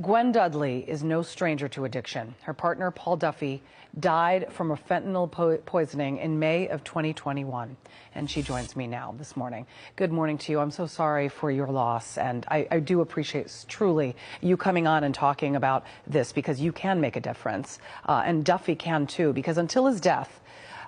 Gwen Dudley is no stranger to addiction. Her partner, Paul Duffy, died from a fentanyl poisoning in May of 2021. And she joins me now this morning. Good morning to you. I'm so sorry for your loss. And I do appreciate truly you coming on and talking about this, because you can make a difference. And Duffy can too, because until his death,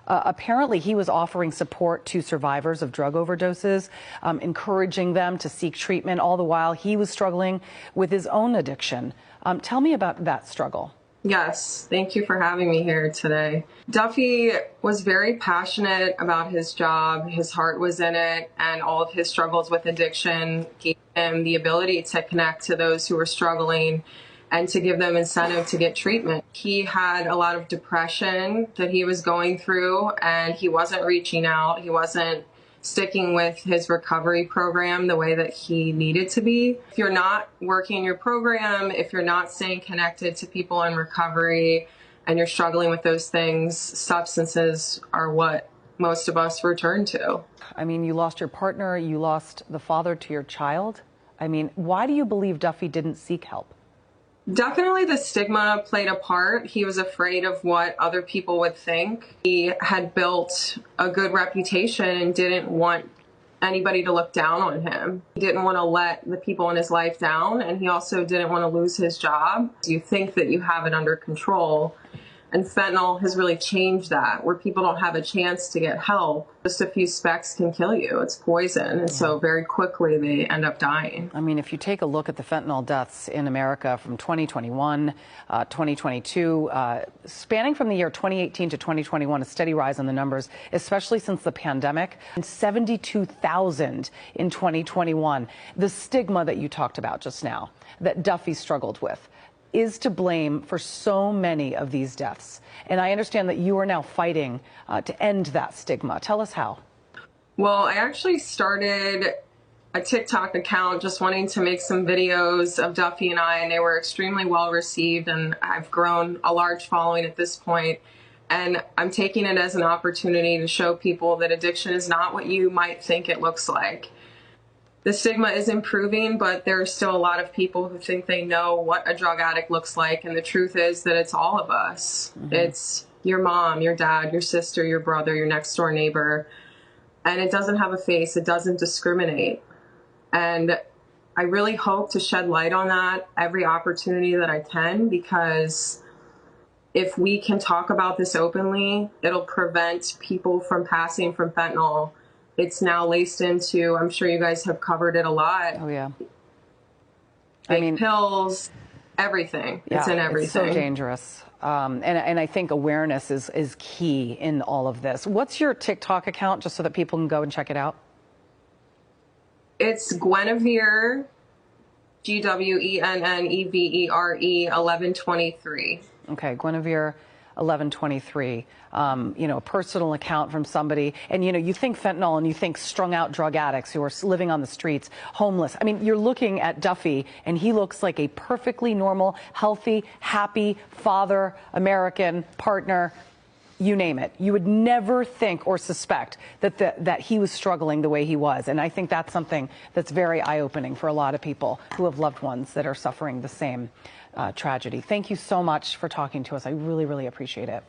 apparently he was offering support to survivors of drug overdoses, encouraging them to seek treatment, all the while he was struggling with his own addiction. Tell me about that struggle. Yes, thank you for having me here today. Duffy was very passionate about his job. His heart was in it, and all of his struggles with addiction gave him the ability to connect to those who were struggling and to give them incentive to get treatment. He had a lot of depression that he was going through, and he wasn't reaching out. He wasn't sticking with his recovery program the way that he needed to be. If you're not working your program, if you're not staying connected to people in recovery, and you're struggling with those things, substances are what most of us return to. I mean, you lost your partner, you lost the father to your child. I mean, why do you believe Duffy didn't seek help? Definitely the stigma played a part. He was afraid of what other people would think. He had built a good reputation and didn't want anybody to look down on him. He didn't want to let the people in his life down, and he also didn't want to lose his job. You think that you have it under control, and fentanyl has really changed that, where people don't have a chance to get help. Just a few specks can kill you. It's poison, and so very quickly they end up dying. I mean, if you take a look at the fentanyl deaths in America from 2021, 2022, spanning from the year 2018 to 2021, a steady rise in the numbers, especially since the pandemic, and 72,000 in 2021. The stigma that you talked about just now, that Duffy struggled with, is to blame for so many of these deaths. And I understand that you are now fighting to end that stigma. Tell us how. Well, I actually started a TikTok account just wanting to make some videos of Duffy and I, and they were extremely well received, and I've grown a large following at this point. And I'm taking it as an opportunity to show people that addiction is not what you might think it looks like. The stigma is improving, but there are still a lot of people who think they know what a drug addict looks like. And the truth is that it's all of us. It's your mom, your dad, your sister, your brother, your next door neighbor. And it doesn't have a face. It doesn't discriminate. And I really hope to shed light on that every opportunity that I can, because if we can talk about this openly, it'll prevent people from passing from fentanyl. It's now laced into, I'm sure you guys have covered it a lot. Oh, yeah. Fake pills, everything. Yeah, it's in everything. It's so dangerous. And I think awareness is key in all of this. What's your TikTok account, just so that people can go and check it out? It's Guinevere, Gwennevere 1123. Okay, Guinevere 1123, you know, a personal account from somebody. And, you know, you think fentanyl and you think strung out drug addicts who are living on the streets, homeless. I mean, you're looking at Duffy and he looks like a perfectly normal, healthy, happy father, American partner, you name it. You would never think or suspect that he was struggling the way he was. And I think that's something that's very eye-opening for a lot of people who have loved ones that are suffering the same tragedy. Thank you so much for talking to us. I really, really appreciate it.